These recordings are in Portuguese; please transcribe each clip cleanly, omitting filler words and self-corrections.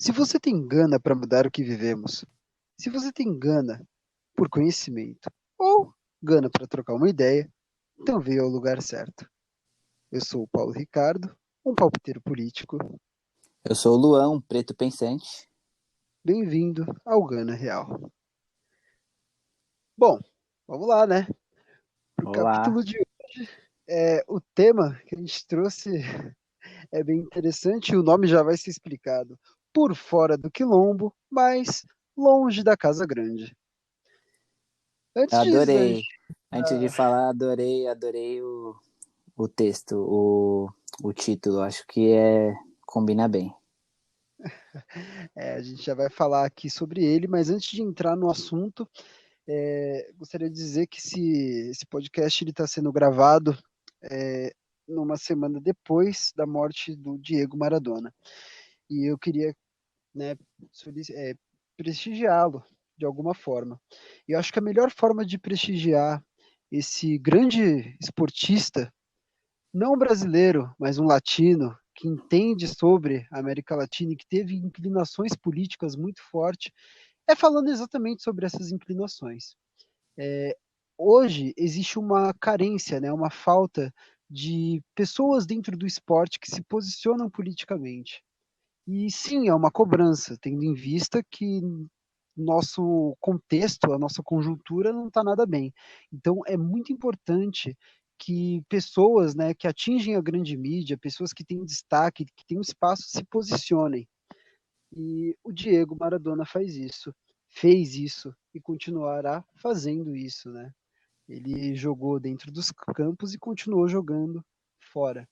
Se você tem gana para mudar o que vivemos, se você tem gana por conhecimento ou gana para trocar uma ideia, então veio ao lugar certo. Eu sou o Paulo Ricardo, um palpiteiro político. Eu sou o Luan, um preto pensante. Bem-vindo ao Gana Real. Bom, vamos lá, né? Para o Olá. capítulo de hoje, o tema que a gente trouxe é bem interessante e o nome já vai ser explicado. Por fora do quilombo, mas longe da casa grande. Eu Antes de a adorei. gente Antes de falar, adorei o texto, o título. Acho que combina bem. A gente já vai falar aqui sobre ele, mas antes de entrar no assunto, gostaria de dizer que esse podcast está sendo gravado é, numa semana depois da morte do Diego Maradona. E eu queria, né, prestigiá-lo de alguma forma. E eu acho que a melhor forma de prestigiar esse grande esportista, não brasileiro, mas um latino, que entende sobre a América Latina e que teve inclinações políticas muito fortes, é falando exatamente sobre essas inclinações. Hoje existe uma carência, né, uma falta de pessoas dentro do esporte que se posicionam politicamente. E sim, é uma cobrança, tendo em vista que nosso contexto, a nossa conjuntura não está nada bem. Então é muito importante que pessoas, né, que atingem a grande mídia, pessoas que têm destaque, que têm um espaço, se posicionem. E o Diego Maradona fez isso e continuará fazendo isso, né? Ele jogou dentro dos campos e continuou jogando fora.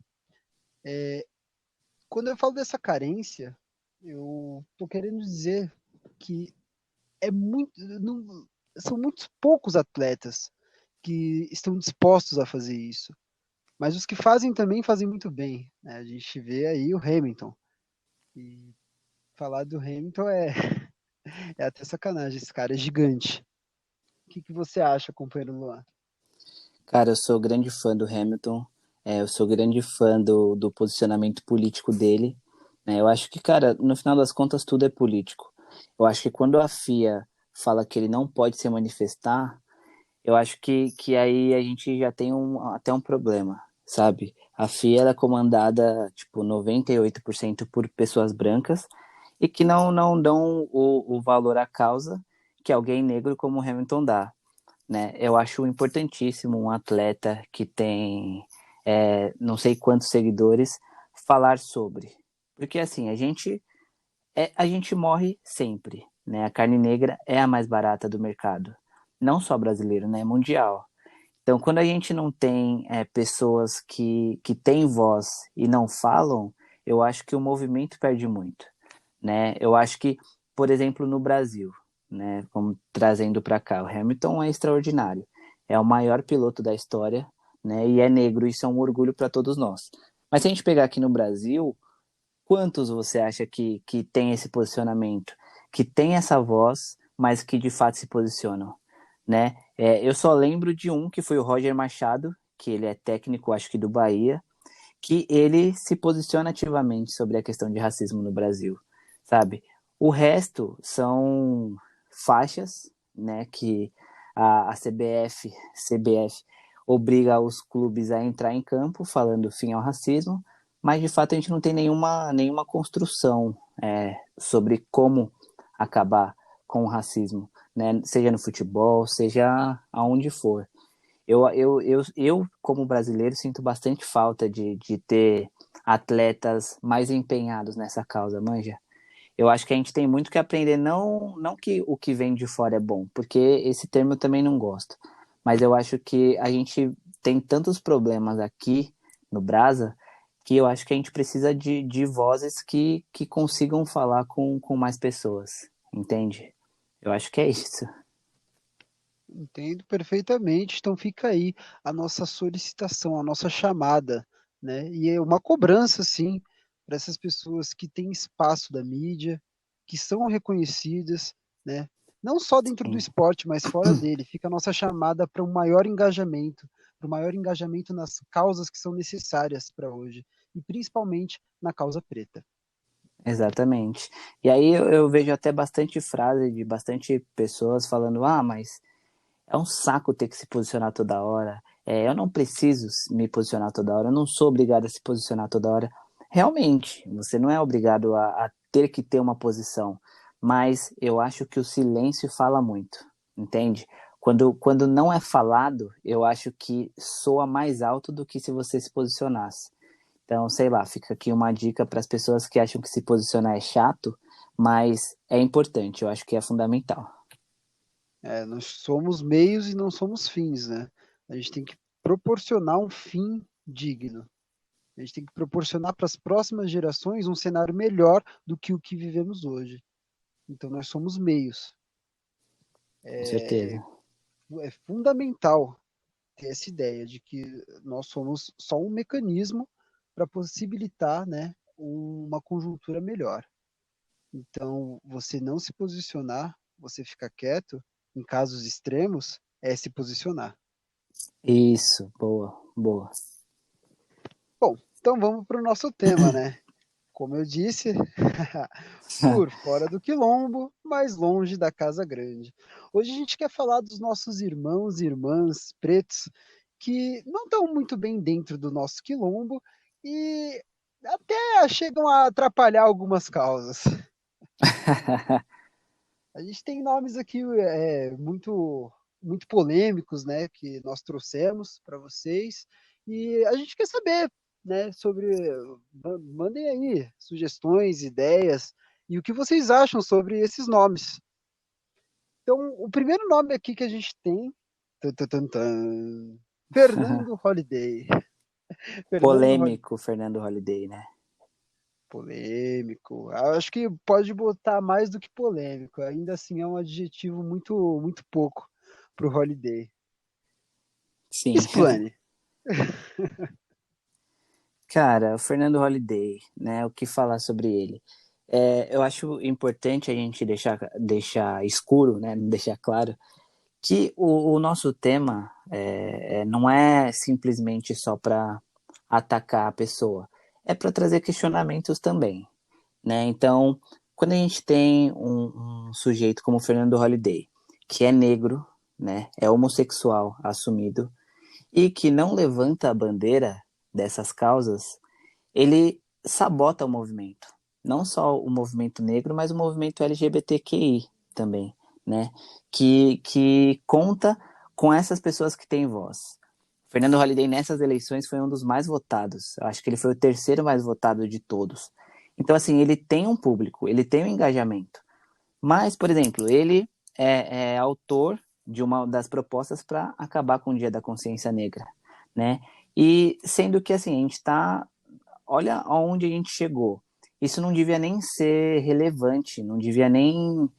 Quando eu falo dessa carência, eu tô querendo dizer que é muito, não, são muitos poucos atletas que estão dispostos a fazer isso. Mas os que fazem também fazem muito bem, né? A gente vê aí o Hamilton. E falar do Hamilton é até sacanagem, esse cara é gigante. O que você acha, companheiro Luan? Cara, eu sou grande fã do Hamilton. Eu sou grande fã do posicionamento político dele. Né? Eu acho que, cara, no final das contas, tudo é político. Eu acho que quando a FIA fala que ele não pode se manifestar, eu acho que aí a gente já tem até um problema, sabe? A FIA ela é comandada, tipo, 98% por pessoas brancas e que não dão o valor à causa que alguém negro como o Hamilton dá, né? Eu acho importantíssimo um atleta que tem não sei quantos seguidores falar sobre. Porque, assim, a gente morre sempre, né? A carne negra é a mais barata do mercado. Não só brasileiro, né? Mundial. Então, quando a gente não tem pessoas que têm voz e não falam, eu acho que o movimento perde muito, né? Eu acho que, por exemplo, no Brasil, né? Como trazendo para cá, o Hamilton é extraordinário. É o maior piloto da história, né? E é negro, isso é um orgulho para todos nós. Mas se a gente pegar aqui no Brasil, quantos você acha que tem esse posicionamento, que tem essa voz, mas que de fato se posicionam, né? Eu só lembro de um que foi o Roger Machado, que ele é técnico, acho que do Bahia, que ele se posiciona ativamente sobre a questão de racismo no Brasil, sabe? O resto são faixas, né, que a CBF obriga os clubes a entrar em campo falando fim ao racismo, mas de fato a gente não tem nenhuma construção sobre como acabar com o racismo, né? Seja no futebol, seja aonde for. Como brasileiro, sinto bastante falta de ter atletas mais empenhados nessa causa, manja. Eu acho que a gente tem muito que aprender, não que o que vem de fora é bom, porque esse termo eu também não gosto, mas eu acho que a gente tem tantos problemas aqui no Brasa que eu acho que a gente precisa de vozes que consigam falar com mais pessoas, entende? Eu acho que é isso. Entendo perfeitamente. Então fica aí a nossa solicitação, a nossa chamada, né? E é uma cobrança, sim, para essas pessoas que têm espaço da mídia, que são reconhecidas, né? Não só dentro do Sim. esporte, mas fora dele. Fica a nossa chamada para um maior engajamento nas causas que são necessárias para hoje, e principalmente na causa preta. Exatamente. E aí eu vejo até bastante frase de bastante pessoas falando, ah, mas é um saco ter que se posicionar toda hora. É, eu não preciso me posicionar toda hora, eu não sou obrigado a se posicionar toda hora. Realmente, você não é obrigado a ter que ter uma posição, mas eu acho que o silêncio fala muito, entende? Quando não é falado, eu acho que soa mais alto do que se você se posicionasse. Então, sei lá, fica aqui uma dica para as pessoas que acham que se posicionar é chato, mas é importante, eu acho que é fundamental. É, nós somos meios e não somos fins, né? A gente tem que proporcionar um fim digno. A gente tem que proporcionar para as próximas gerações um cenário melhor do que o que vivemos hoje. Então, nós somos meios. Com certeza. É fundamental ter essa ideia de que nós somos só um mecanismo para possibilitar, né, uma conjuntura melhor. Então, você não se posicionar, você ficar quieto, em casos extremos, é se posicionar. Isso, boa, boa. Bom, então vamos para o nosso tema, né? Como eu disse, por fora do quilombo, mais longe da casa grande. Hoje a gente quer falar dos nossos irmãos e irmãs pretos que não estão muito bem dentro do nosso quilombo e até chegam a atrapalhar algumas causas. A gente tem nomes aqui muito polêmicos, né, que nós trouxemos para vocês e a gente quer saber, né, sobre. Mandem aí sugestões, ideias e o que vocês acham sobre esses nomes. Então, o primeiro nome aqui que a gente tem, tan, tan, tan, tan, Fernando Holliday. Fernando Holliday, Polêmico, Fernando Holliday, né? polêmico. Acho que pode botar mais do que polêmico. Ainda assim é um adjetivo muito pouco para o Holiday. Sim. Explane. Cara, o Fernando Holliday, né? O que falar sobre ele? É, eu acho importante a gente deixar escuro, né? Não deixar claro, que o nosso tema não é simplesmente só para atacar a pessoa, é para trazer questionamentos também, né? Então, quando a gente tem um sujeito como o Fernando Holliday, que é negro, né? É homossexual assumido e que não levanta a bandeira dessas causas, ele sabota o movimento. Não só o movimento negro, mas o movimento LGBTQI também, né? Que conta com essas pessoas que têm voz. Fernando Holliday nessas eleições foi um dos mais votados. Eu acho que ele foi o terceiro mais votado de todos. Então, assim, ele tem um público, ele tem um engajamento. Mas, por exemplo, ele é autor de uma das propostas para acabar com o Dia da Consciência Negra, né? E sendo que, assim, a gente está olha aonde a gente chegou. Isso não devia nem ser relevante, não devia nem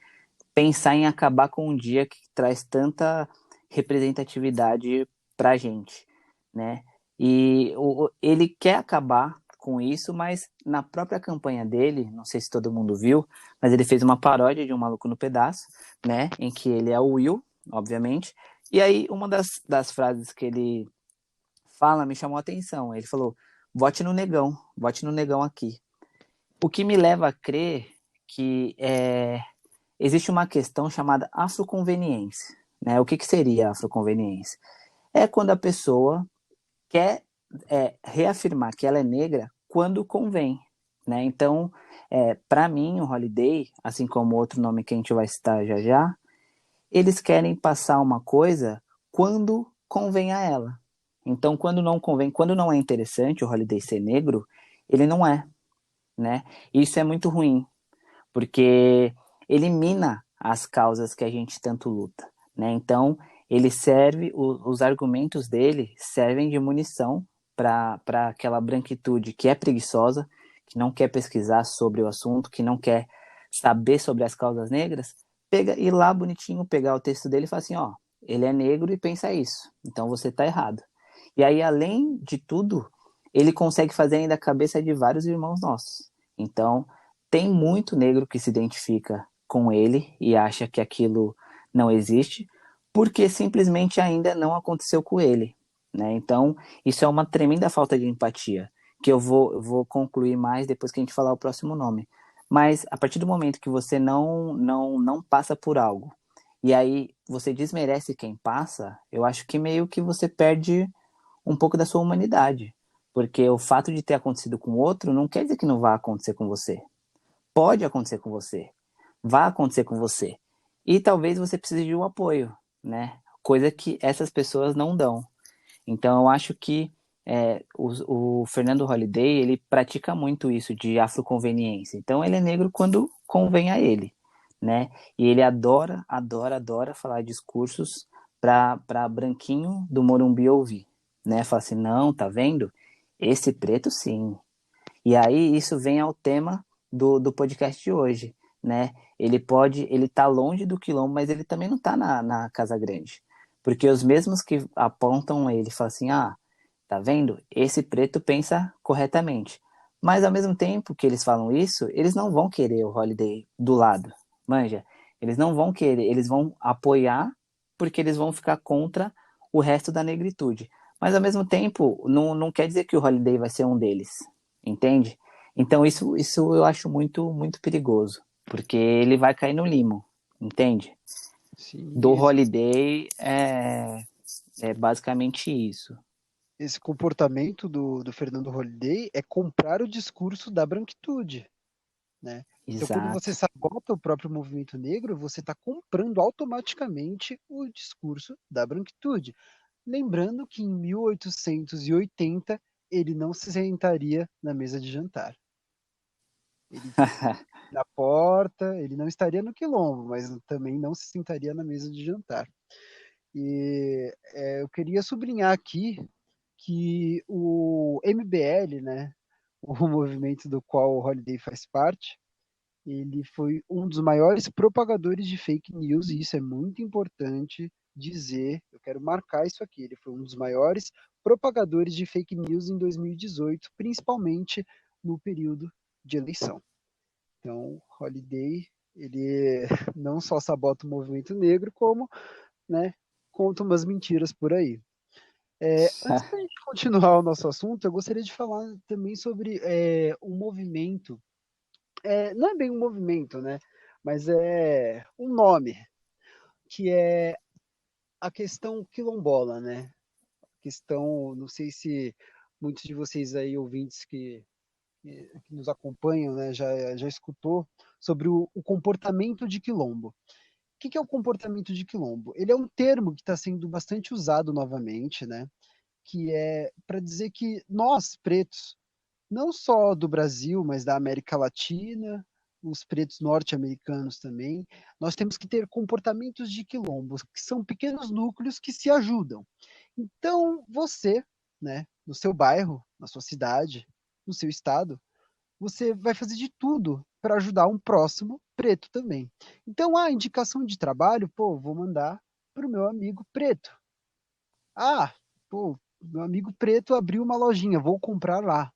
pensar em acabar com um dia que traz tanta representatividade para a gente, né? E ele quer acabar com isso, mas na própria campanha dele, não sei se todo mundo viu, mas ele fez uma paródia de Um Maluco no Pedaço, né? Em que ele é o Will, obviamente. E aí, uma das frases que ele fala me chamou a atenção. Ele falou: vote no negão aqui. O que me leva a crer que existe uma questão chamada afroconveniência. Né? O que seria afroconveniência? É quando a pessoa quer reafirmar que ela é negra quando convém. Né? Então, para mim, o Holiday, assim como outro nome que a gente vai citar já já, eles querem passar uma coisa quando convém a ela. Então, quando não convém, quando não é interessante o Holiday ser negro, ele não é, né? E isso é muito ruim, porque elimina as causas que a gente tanto luta, né? Então, ele serve, os argumentos dele servem de munição para aquela branquitude que é preguiçosa, que não quer pesquisar sobre o assunto, que não quer saber sobre as causas negras, pega ir lá bonitinho, pegar o texto dele e falar assim, ó, ele é negro e pensa isso, então você tá errado. E aí, além de tudo, ele consegue fazer ainda a cabeça de vários irmãos nossos. Então, tem muito negro que se identifica com ele e acha que aquilo não existe, porque simplesmente ainda não aconteceu com ele. Né? Então, isso é uma tremenda falta de empatia, que eu vou concluir mais depois que a gente falar o próximo nome. Mas a partir do momento que você não passa por algo, e aí você desmerece quem passa, eu acho que meio que você perde um pouco da sua humanidade. Porque o fato de ter acontecido com outro não quer dizer que não vai acontecer com você. Pode acontecer com você. Vai acontecer com você. E talvez você precise de um apoio, né? Coisa que essas pessoas não dão. Então, eu acho que o Fernando Holliday, ele pratica muito isso de afroconveniência. Então, ele é negro quando convém a ele, né? E ele adora, adora, adora falar discursos para branquinho do Morumbi ouvir, né? Fala assim, não, tá vendo? Esse preto, sim. E aí, isso vem ao tema do podcast de hoje, né? Ele tá longe do quilombo, mas ele também não tá na Casa Grande. Porque os mesmos que apontam ele falam assim, ah, tá vendo? Esse preto pensa corretamente. Mas ao mesmo tempo que eles falam isso, eles não vão querer o Holiday do lado, manja? Eles não vão querer, eles vão apoiar porque eles vão ficar contra o resto da negritude. Mas ao mesmo tempo, não quer dizer que o Holiday vai ser um deles, entende? Então isso eu acho muito, muito perigoso, porque ele vai cair no limo, entende? Sim, Do Holiday é basicamente isso. esse comportamento do Fernando Holliday é comprar o discurso da branquitude, né? Então, quando você Exato. sabota o próprio movimento negro, você está comprando automaticamente o discurso da branquitude. Lembrando que em 1880 ele não se sentaria na mesa de jantar. Ele na porta, ele não estaria no quilombo, mas também não se sentaria na mesa de jantar. E eu queria sublinhar aqui que o MBL, né, o movimento do qual o Holiday faz parte, ele foi um dos maiores propagadores de fake news, e isso é muito importante dizer, eu quero marcar isso aqui, ele foi um dos maiores propagadores de fake news em 2018, principalmente no período de eleição. Então, Holiday, ele não só sabota o movimento negro, como, né, conta umas mentiras por aí. Antes da gente continuar o nosso assunto, eu gostaria de falar também sobre um movimento. Não é bem um movimento, né? Mas é um nome, que é a questão quilombola, né? Questão, não sei se muitos de vocês aí, ouvintes que nos acompanham, né, já escutou sobre o comportamento de quilombo. O que é o comportamento de quilombo? Ele é um termo que está sendo bastante usado novamente, né? Que é para dizer que nós, pretos, não só do Brasil, mas da América Latina, os pretos norte-americanos também, nós temos que ter comportamentos de quilombos, que são pequenos núcleos que se ajudam. Então, você, né, no seu bairro, na sua cidade, no seu estado, você vai fazer de tudo para ajudar um próximo preto também. Então, a indicação de trabalho, pô, vou mandar para o meu amigo preto. Ah, pô, meu amigo preto abriu uma lojinha, vou comprar lá.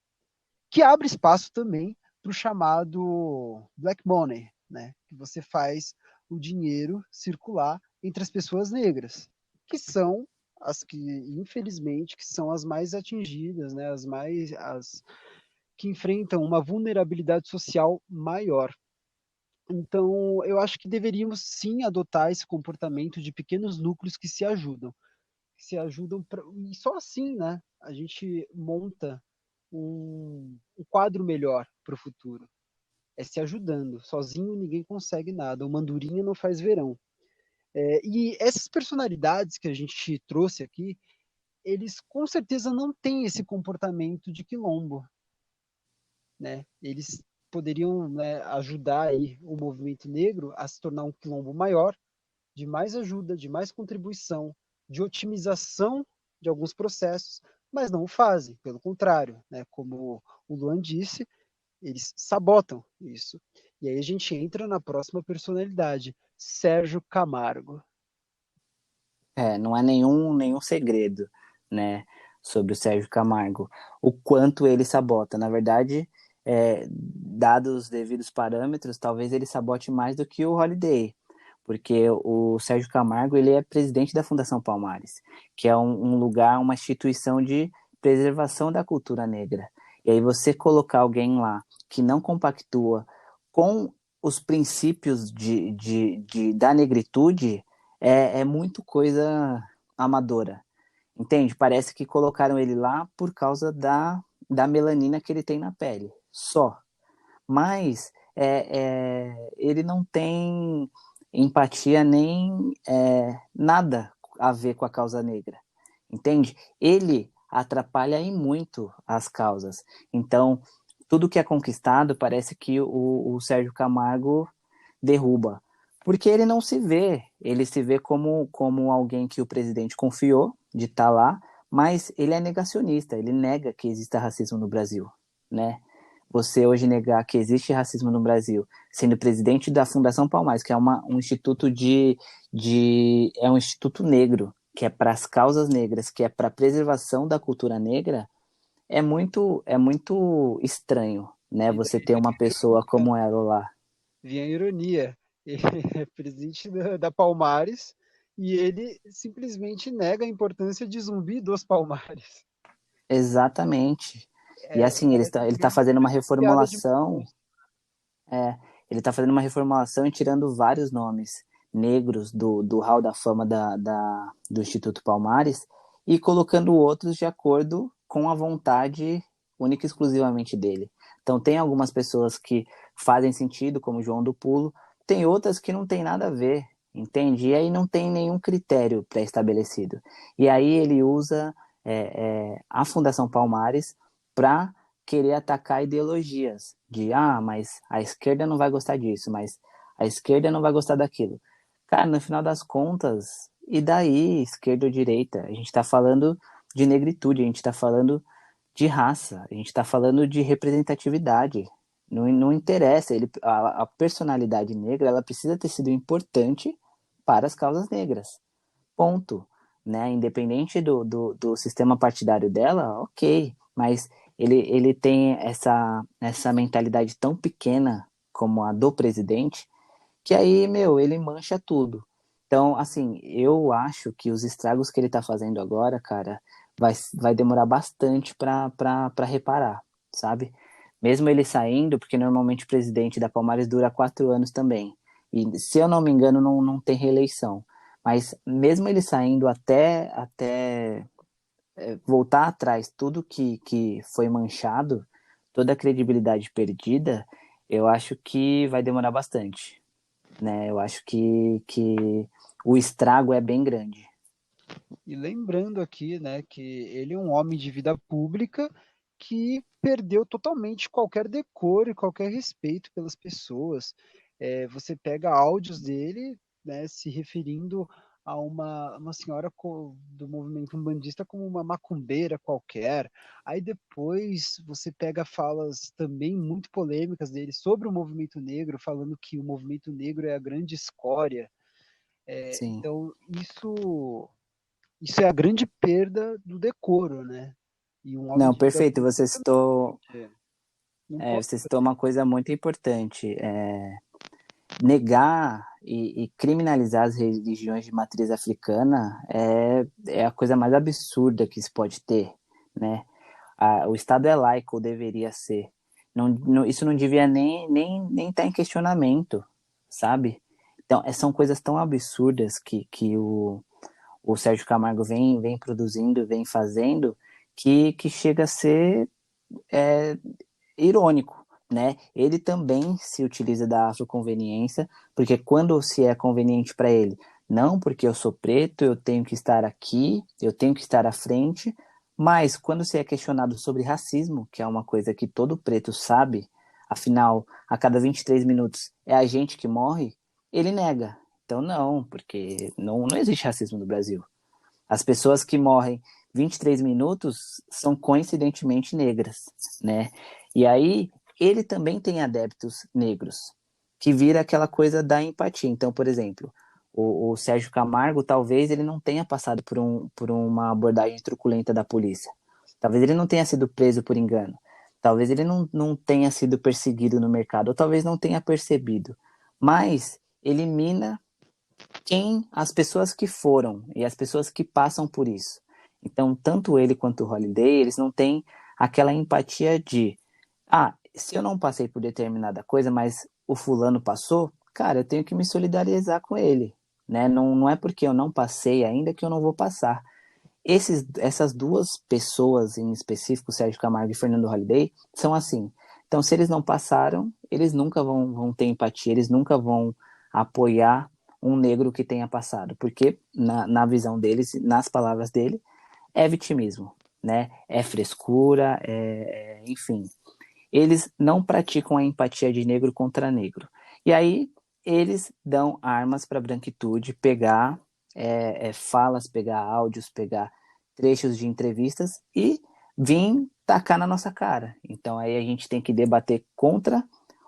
Que abre espaço também para o chamado black money, né? Que você faz o dinheiro circular entre as pessoas negras, que são as que, infelizmente, que são as mais atingidas, né? As que enfrentam uma vulnerabilidade social maior. Então, eu acho que deveríamos sim adotar esse comportamento de pequenos núcleos e só assim, né? A gente monta um quadro melhor para o futuro. É se ajudando. Sozinho ninguém consegue nada. O Mandurinha não faz verão. E essas personalidades que a gente trouxe aqui, eles com certeza não têm esse comportamento de quilombo, né? Eles poderiam, né, ajudar aí o movimento negro a se tornar um quilombo maior, de mais ajuda, de mais contribuição, de otimização de alguns processos, mas não o fazem, pelo contrário, né? Como o Luan disse, eles sabotam isso. E aí a gente entra na próxima personalidade, Sérgio Camargo. Não é nenhum segredo, né, sobre o Sérgio Camargo. O quanto ele sabota. Na verdade, dados os devidos parâmetros, talvez ele sabote mais do que o Holiday. Porque o Sérgio Camargo, ele é presidente da Fundação Palmares, que é um lugar, uma instituição de preservação da cultura negra. E aí você colocar alguém lá que não compactua com os princípios da negritude é muito coisa amadora, entende? Parece que colocaram ele lá por causa da melanina que ele tem na pele, só. Mas ele não tem empatia nem nada a ver com a causa negra, entende? Ele atrapalha em muito as causas. Então, tudo que é conquistado parece que o Sérgio Camargo derruba. Porque ele não se vê, ele se vê como alguém que o presidente confiou de estar lá, mas ele é negacionista, ele nega que exista racismo no Brasil, né? Você hoje negar que existe racismo no Brasil, sendo presidente da Fundação Palmares, que é um instituto é um instituto negro, que é para as causas negras, que é para a preservação da cultura negra, é muito estranho, né? E Você daí ter uma pessoa como ela lá. vinha a ironia. Ele é presidente da Palmares e ele simplesmente nega a importância de Zumbi dos Palmares. Exatamente. E É, assim, parece ele tá fazendo uma grande piada de mau reformulação, gosto. é, ele tá fazendo uma reformulação e tirando vários nomes negros do Hall da Fama do Instituto Palmares e colocando outros de acordo com a vontade única e exclusivamente dele. Então tem algumas pessoas que fazem sentido, como João do Pulo, tem outras que não tem nada a ver, entende? E aí não tem nenhum critério pré-estabelecido. E aí ele usa a Fundação Palmares para querer atacar ideologias de mas a esquerda não vai gostar disso, mas a esquerda não vai gostar daquilo. Cara, no final das contas, e daí, esquerda ou direita? A gente está falando de negritude, a gente está falando de raça, a gente está falando de representatividade. Não interessa, a personalidade negra ela precisa ter sido importante para as causas negras. Ponto. Né? Independente do sistema partidário dela, ok. Mas ele tem essa mentalidade tão pequena como a do presidente, que aí, meu, ele mancha tudo. Então, assim, eu acho que os estragos que ele tá fazendo agora, cara, vai demorar bastante pra reparar, sabe? Mesmo ele saindo, porque normalmente o presidente da Palmares dura 4 anos também. E, se eu não me engano, não tem reeleição. Mas mesmo ele saindo até voltar atrás, tudo que foi manchado, toda a credibilidade perdida, eu acho que vai demorar bastante, né? Eu acho que o estrago é bem grande. E lembrando aqui, né, que ele é um homem de vida pública que perdeu totalmente qualquer decoro e qualquer respeito pelas pessoas. Você pega áudios dele, né, se referindo a uma senhora do movimento umbandista como uma macumbeira qualquer. Aí depois você pega falas também muito polêmicas dele sobre o movimento negro, falando que o movimento negro é a grande escória. Sim. Então, isso é a grande perda do decoro, né? E um homem Não, de vida perfeito. pública não pode. Você citou uma coisa muito importante. Negar e criminalizar as religiões de matriz africana é a coisa mais absurda que se pode ter, né? O Estado é laico, ou deveria ser. Isso não devia nem estar em questionamento, sabe? Então, são coisas tão absurdas que o Sérgio Camargo vem produzindo, vem fazendo, que chega a ser é, irônico, né? Ele também se utiliza da afroconveniência, porque quando se é conveniente para ele, não porque eu sou preto, eu tenho que estar aqui, eu tenho que estar à frente, mas quando se é questionado sobre racismo, que é uma coisa que todo preto sabe, afinal, a cada 23 minutos é a gente que morre, ele nega. Então, não, porque não existe racismo no Brasil. As pessoas que morrem 23 minutos são coincidentemente negras, né? E aí ele também tem adeptos negros, que vira aquela coisa da empatia. Então, por exemplo, o Sérgio Camargo, talvez ele não tenha passado por uma abordagem truculenta da polícia. Talvez ele não tenha sido preso por engano. Talvez ele não tenha sido perseguido no mercado, ou talvez não tenha percebido. Mas elimina as pessoas que foram e as pessoas que passam por isso. Então, tanto ele quanto o Holiday, eles não têm aquela empatia de, se eu não passei por determinada coisa, mas o fulano passou, cara, eu tenho que me solidarizar com ele, né? Não é porque eu não passei ainda que eu não vou passar. Essas duas pessoas em específico, Sérgio Camargo e Fernando Holliday, são assim. Então, se eles não passaram, eles nunca vão ter empatia, eles nunca vão apoiar um negro que tenha passado, porque na visão deles, nas palavras dele, é vitimismo, né? É frescura, enfim. Eles não praticam a empatia de negro contra negro. E aí eles dão armas para a branquitude pegar falas, pegar áudios, pegar trechos de entrevistas e vir tacar na nossa cara. Então aí a gente tem que debater contra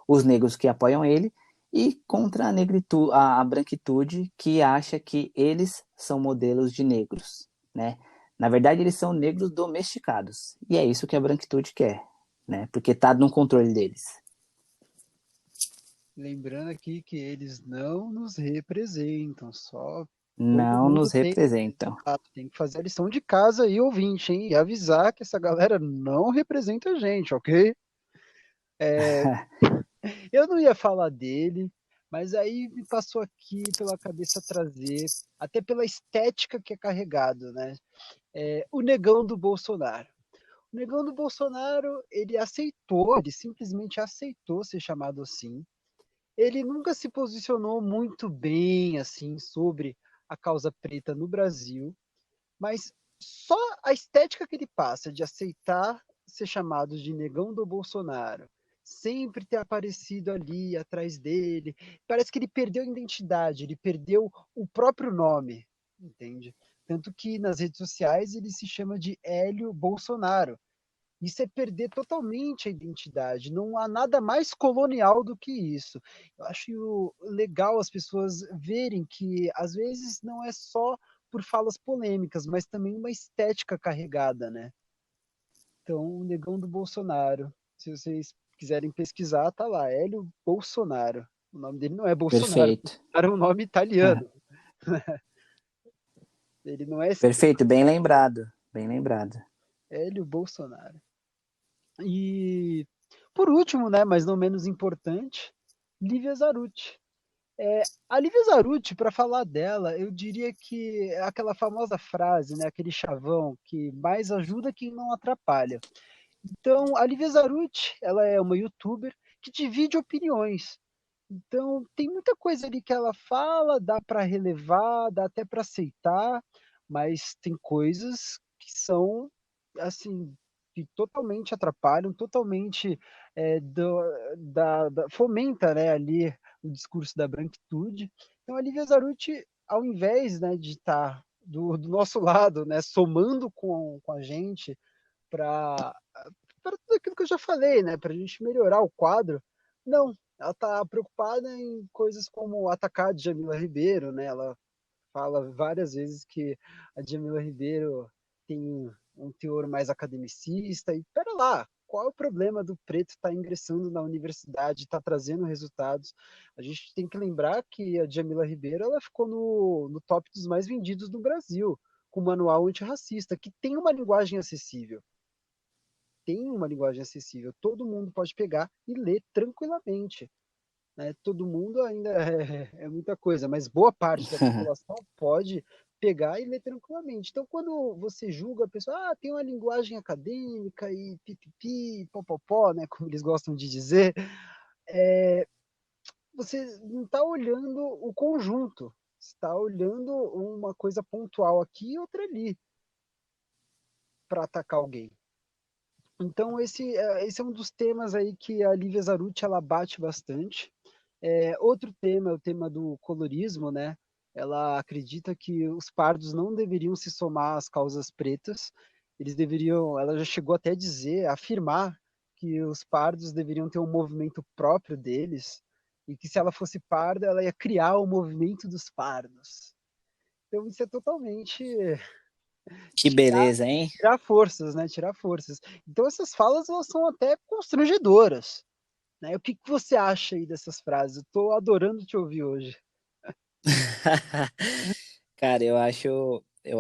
os negros que apoiam ele e contra a negritude, a branquitude que acha que eles são modelos de negros, né? Na verdade, eles são negros domesticados. E é isso que a branquitude quer, né? Porque tá no controle deles. Lembrando aqui que eles não nos representam, só todo Não mundo nos tem, representam. exato, tem que fazer a lição de casa aí, ouvinte, hein? E avisar que essa galera não representa a gente, ok? Eu não ia falar dele, mas aí me passou aqui pela cabeça trazer, até pela estética que é carregado, né? O negão do Bolsonaro. O negão do Bolsonaro, ele aceitou, ele simplesmente aceitou ser chamado assim. Ele nunca se posicionou muito bem assim sobre a causa preta no Brasil, mas só a estética que ele passa de aceitar ser chamado de negão do Bolsonaro, sempre ter aparecido ali atrás dele, parece que ele perdeu a identidade, ele perdeu o próprio nome, entende? Tanto que nas redes sociais ele se chama de Hélio Bolsonaro. Isso é perder totalmente a identidade. Não há nada mais colonial do que isso. Eu acho legal as pessoas verem que, às vezes, não é só por falas polêmicas, mas também uma estética carregada, né? Então, o negão do Bolsonaro. Se vocês quiserem pesquisar, tá lá, Hélio Bolsonaro. O nome dele não é Bolsonaro, Perfeito. era um nome italiano. Ele não é Perfeito, bem lembrado. Bem lembrado. Hélio Bolsonaro. E, por último, né, mas não menos importante, Lívia Zarutti. A Lívia Zarutti, para falar dela, eu diria que é aquela famosa frase, né, aquele chavão que mais ajuda quem não atrapalha. Então, a Lívia Zarutti, ela é uma youtuber que divide opiniões. Então, tem muita coisa ali que ela fala, dá para relevar, dá até para aceitar, mas tem coisas que são, assim, que totalmente atrapalham, totalmente fomenta, né, ali o discurso da branquitude. Então, a Lívia Zarutti, ao invés, né, de estar do nosso lado, né, somando com a gente para tudo aquilo que eu já falei, né, para a gente melhorar o quadro, não, ela está preocupada em coisas como atacar a Djamila Ribeiro, né? Ela fala várias vezes que a Djamila Ribeiro tem um teor mais academicista. E pera lá, qual é o problema do preto estar ingressando na universidade, estar trazendo resultados? A gente tem que lembrar que a Djamila Ribeiro ela ficou no top dos mais vendidos do Brasil, com o manual antirracista, que tem uma linguagem acessível. Tem uma linguagem acessível, todo mundo pode pegar e ler tranquilamente, né? Todo mundo ainda é muita coisa, mas boa parte da população pode pegar e ler tranquilamente. Então, quando você julga a pessoa, tem uma linguagem acadêmica e pipipi, popopó, né, como eles gostam de dizer, você não está olhando o conjunto, está olhando uma coisa pontual aqui e outra ali para atacar alguém. Então, esse é um dos temas aí que a Lívia Zarutti ela bate bastante. Outro tema é o tema do colorismo, né? Ela acredita que os pardos não deveriam se somar às causas pretas, eles deveriam, ela já chegou até a dizer, a afirmar que os pardos deveriam ter um movimento próprio deles, e que se ela fosse parda, ela ia criar o movimento dos pardos. Então isso é totalmente Que beleza, hein? tirar forças, né? Tirar forças. Então essas falas elas são até constrangedoras, né? O que você acha aí dessas frases? Eu tô adorando te ouvir hoje. Cara, eu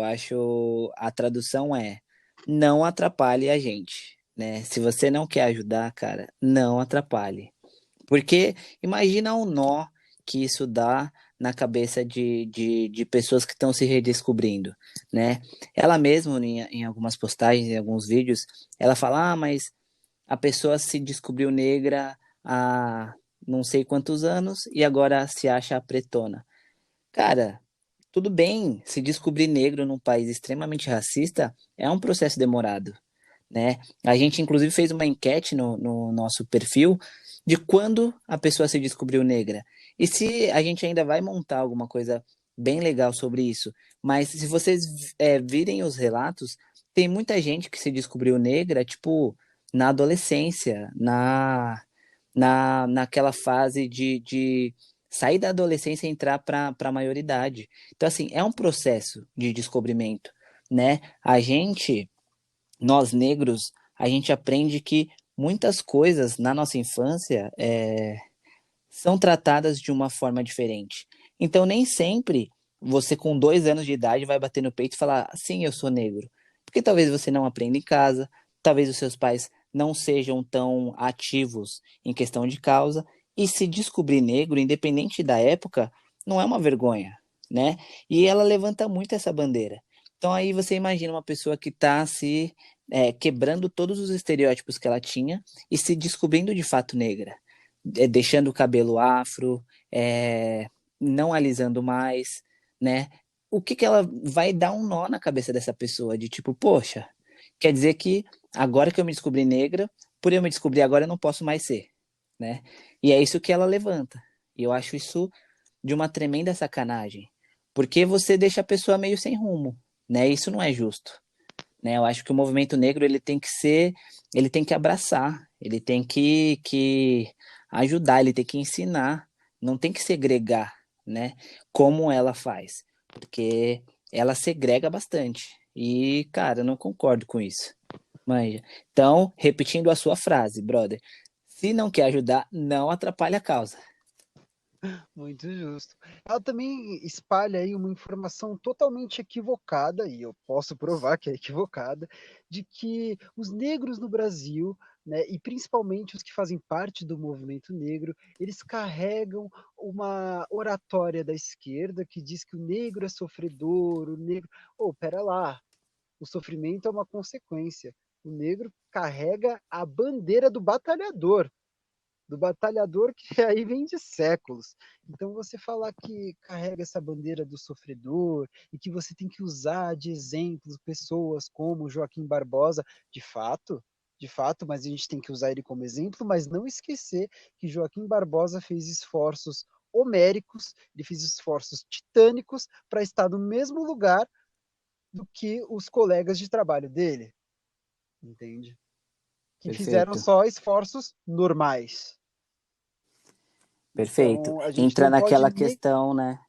acho a tradução é não atrapalhe a gente, né? Se você não quer ajudar, cara, não atrapalhe. Porque imagina o nó que isso dá na cabeça de pessoas que estão se redescobrindo, né? Ela mesma, em algumas postagens, em alguns vídeos, ela fala, mas a pessoa se descobriu negra há não sei quantos anos e agora se acha pretona. Cara, tudo bem, se descobrir negro num país extremamente racista é um processo demorado, né? A gente, inclusive, fez uma enquete no nosso perfil de quando a pessoa se descobriu negra. E se a gente ainda vai montar alguma coisa bem legal sobre isso. Mas se vocês virem os relatos, tem muita gente que se descobriu negra, tipo, na adolescência, naquela fase de sair da adolescência e entrar para a maioridade. Então, assim, é um processo de descobrimento, né? Nós negros, a gente aprende que muitas coisas na nossa infância são tratadas de uma forma diferente. Então, nem sempre você, com 2 anos de idade, vai bater no peito e falar, sim, eu sou negro. Porque talvez você não aprenda em casa, talvez os seus pais não sejam tão ativos em questão de causa, e se descobrir negro, independente da época, não é uma vergonha, né? E ela levanta muito essa bandeira. Então aí você imagina uma pessoa que está se quebrando todos os estereótipos que ela tinha e se descobrindo de fato negra, deixando o cabelo afro, é, não alisando mais, né? O que que ela vai dar um nó na cabeça dessa pessoa de tipo, poxa, quer dizer que agora que eu me descobri negra, por eu me descobrir agora eu não posso mais ser, né? E é isso que ela levanta. E eu acho isso de uma tremenda sacanagem, porque você deixa a pessoa meio sem rumo, né? Isso não é justo, né? Eu acho que o movimento negro ele tem que abraçar, ele tem que ajudar, ele tem que ensinar, não tem que segregar, né? Como ela faz, porque ela segrega bastante. E, cara, eu não concordo com isso. Manja. Então, repetindo a sua frase, brother, se não quer ajudar, não atrapalhe a causa. Muito justo. Ela também espalha aí uma informação totalmente equivocada, e eu posso provar que é equivocada, de que os negros no Brasil, né, e principalmente os que fazem parte do movimento negro, eles carregam uma oratória da esquerda que diz que o negro é sofredor, o negro. Oh, pera lá, o sofrimento é uma consequência. O negro carrega a bandeira do batalhador que aí vem de séculos. Então você falar que carrega essa bandeira do sofredor e que você tem que usar de exemplos pessoas como Joaquim Barbosa, de fato, mas a gente tem que usar ele como exemplo, mas não esquecer que Joaquim Barbosa fez esforços homéricos, ele fez esforços titânicos para estar no mesmo lugar do que os colegas de trabalho dele, entende? Que fizeram Perfeito, só esforços normais. perfeito. Então, a gente Entra não pode, naquela questão, né?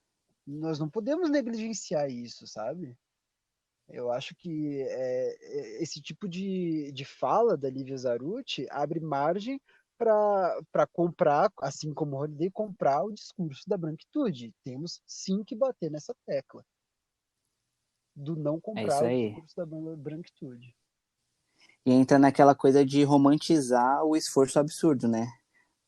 nós não podemos negligenciar isso, sabe? Eu acho que esse tipo de fala da Lívia Zarutti abre margem para comprar, assim como o Holiday, comprar o discurso da branquitude. Temos sim que bater nessa tecla do não É comprar isso o aí. discurso da branquitude. E entra naquela coisa de romantizar o esforço absurdo, né?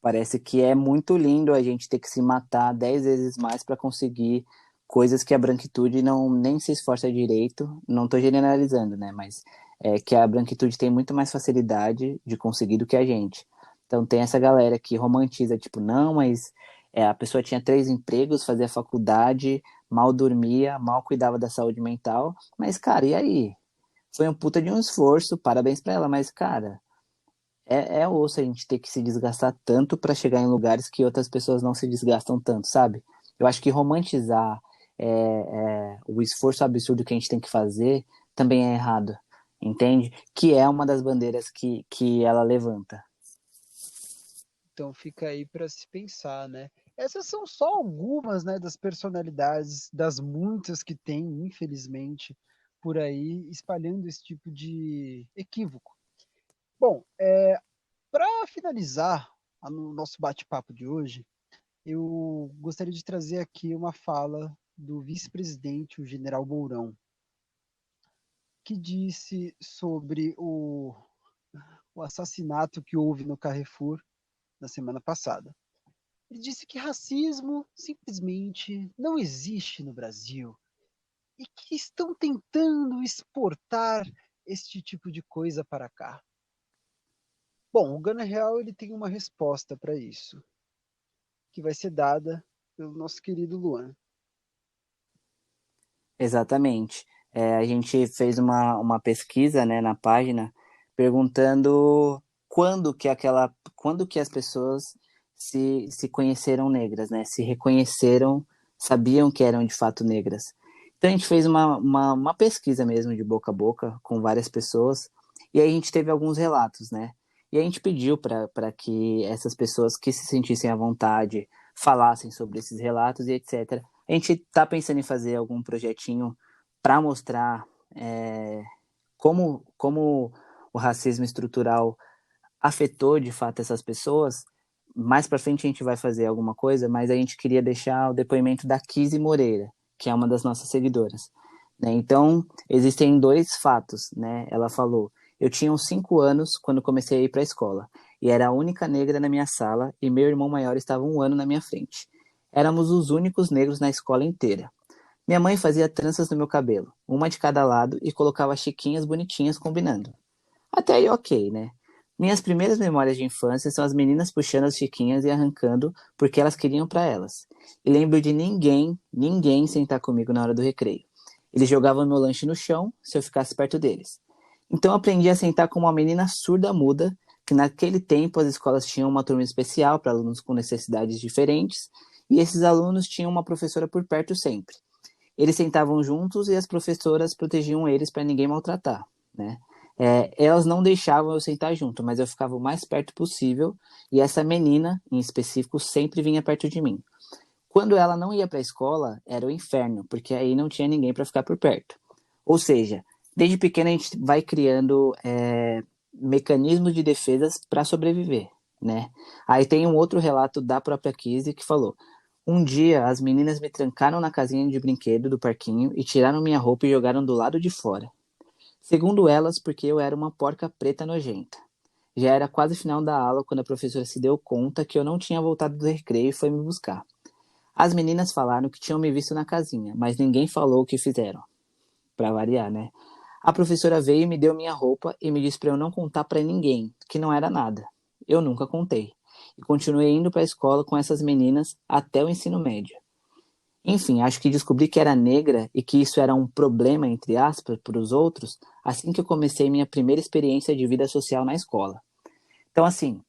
Parece que é muito lindo a gente ter que se matar 10 vezes mais para conseguir coisas que a branquitude não nem se esforça direito. Não estou generalizando, né? Mas é que a branquitude tem muito mais facilidade de conseguir do que a gente. Então tem essa galera que romantiza, tipo, não, mas a pessoa tinha 3 empregos, fazia faculdade, mal dormia, mal cuidava da saúde mental. Mas, cara, e aí? Foi um puta de um esforço, parabéns pra ela, mas, cara, é osso a gente ter que se desgastar tanto para chegar em lugares que outras pessoas não se desgastam tanto, sabe? Eu acho que romantizar o esforço absurdo que a gente tem que fazer também é errado, entende? Que é uma das bandeiras que ela levanta. Então fica aí para se pensar, né? Essas são só algumas, né, das personalidades, das muitas que tem, infelizmente, por aí espalhando esse tipo de equívoco. Bom, para finalizar o nosso bate-papo de hoje, eu gostaria de trazer aqui uma fala do vice-presidente, o general Mourão, que disse sobre o assassinato que houve no Carrefour na semana passada. Ele disse que racismo simplesmente não existe no Brasil e que estão tentando exportar este tipo de coisa para cá. Bom, o Gana Real ele tem uma resposta para isso, que vai ser dada pelo nosso querido Luan. Exatamente. A gente fez uma pesquisa, né, na página perguntando quando que as pessoas se conheceram negras, né, se reconheceram, sabiam que eram de fato negras. Então a gente fez uma pesquisa mesmo de boca a boca com várias pessoas e aí a gente teve alguns relatos, né? E a gente pediu para que essas pessoas que se sentissem à vontade falassem sobre esses relatos e etc. A gente está pensando em fazer algum projetinho para mostrar como o racismo estrutural afetou de fato essas pessoas. Mais para frente a gente vai fazer alguma coisa, mas a gente queria deixar o depoimento da Kizzy Moreira, que é uma das nossas seguidoras. Né? Então, existem dois fatos. Né? Ela falou: eu tinha uns 5 anos quando comecei a ir para a escola, e era a única negra na minha sala, e meu irmão maior estava 1 ano na minha frente. Éramos os únicos negros na escola inteira. Minha mãe fazia tranças no meu cabelo, uma de cada lado, e colocava chiquinhas bonitinhas combinando. Até aí, ok, né? Minhas primeiras memórias de infância são as meninas puxando as chiquinhas e arrancando porque elas queriam para elas. E lembro de ninguém sentar comigo na hora do recreio. Eles jogavam meu lanche no chão se eu ficasse perto deles. Então aprendi a sentar com uma menina surda-muda, que naquele tempo as escolas tinham uma turma especial para alunos com necessidades diferentes, e esses alunos tinham uma professora por perto sempre. Eles sentavam juntos e as professoras protegiam eles para ninguém maltratar, né? Elas não deixavam eu sentar junto, mas eu ficava o mais perto possível e essa menina, em específico, sempre vinha perto de mim. Quando ela não ia para a escola, era o inferno, porque aí não tinha ninguém para ficar por perto. Ou seja, desde pequena a gente vai criando mecanismos de defesas para sobreviver, né? Aí tem um outro relato da própria Kizzy que falou: um dia as meninas me trancaram na casinha de brinquedo do parquinho e tiraram minha roupa e jogaram do lado de fora. Segundo elas, porque eu era uma porca preta nojenta. Já era quase final da aula quando a professora se deu conta que eu não tinha voltado do recreio e foi me buscar. As meninas falaram que tinham me visto na casinha, mas ninguém falou o que fizeram. Pra variar, né? A professora veio e me deu minha roupa e me disse para eu não contar para ninguém, que não era nada. Eu nunca contei. E continuei indo para a escola com essas meninas até o ensino médio. Enfim, acho que descobri que era negra e que isso era um problema, entre aspas, para os outros, assim que eu comecei minha primeira experiência de vida social na escola. Então, assim,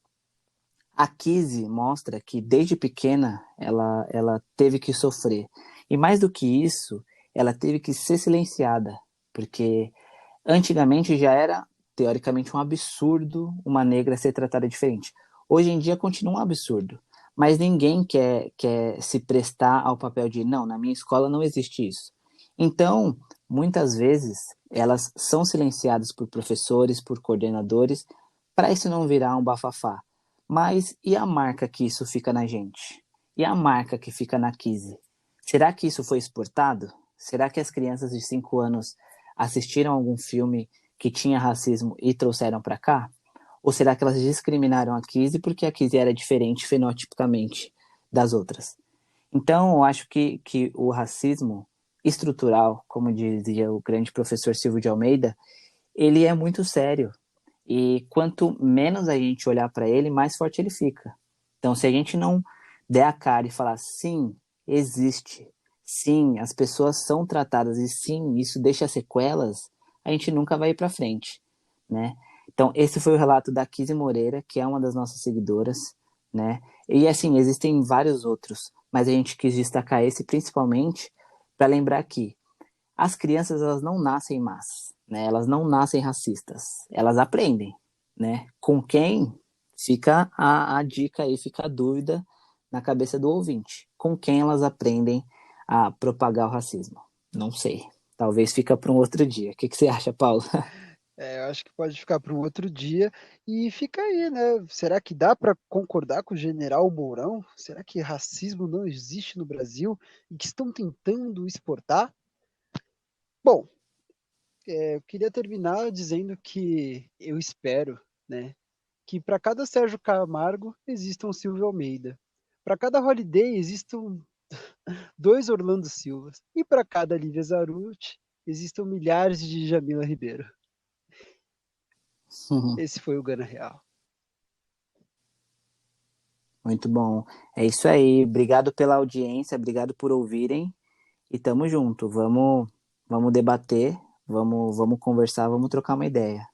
a Kizzy mostra que desde pequena ela teve que sofrer. E mais do que isso, ela teve que ser silenciada, porque antigamente já era, teoricamente, um absurdo uma negra ser tratada diferente. Hoje em dia continua um absurdo, mas ninguém quer se prestar ao papel de, não, na minha escola não existe isso. Então, muitas vezes, elas são silenciadas por professores, por coordenadores, para isso não virar um bafafá. Mas e a marca que isso fica na gente? E a marca que fica na Kizzy? Será que isso foi exportado? Será que as crianças de 5 anos assistiram algum filme que tinha racismo e trouxeram para cá? Ou será que elas discriminaram a Kizzy porque a Kizzy era diferente fenotipicamente das outras? Então, eu acho que o racismo estrutural, como dizia o grande professor Silvio de Almeida, ele é muito sério. E quanto menos a gente olhar para ele, mais forte ele fica. Então, se a gente não der a cara e falar, sim, existe, sim, as pessoas são tratadas e sim, isso deixa sequelas, a gente nunca vai ir para frente, né? Então, esse foi o relato da Kizzy Moreira, que é uma das nossas seguidoras, né? E assim, existem vários outros, mas a gente quis destacar esse principalmente para lembrar que as crianças elas não nascem más, né? Elas não nascem racistas, elas aprendem, né? Com quem fica a dica aí, fica a dúvida na cabeça do ouvinte. Com quem elas aprendem a propagar o racismo? Não sei. Talvez fica para um outro dia. O que você acha, Paulo? Eu acho que pode ficar para um outro dia. E fica aí, né? Será que dá para concordar com o general Mourão? Será que racismo não existe no Brasil e que estão tentando exportar? Bom, eu queria terminar dizendo que eu espero, né, que para cada Sérgio Camargo exista um Silvio Almeida. Para cada Holiday existem dois Orlando Silvas. E para cada Lívia Zarucci existem milhares de Jamila Ribeiro. Esse foi o Gana Real. Muito bom. É isso aí. Obrigado pela audiência, obrigado por ouvirem. E tamo junto. Vamos debater, vamos conversar, vamos trocar uma ideia.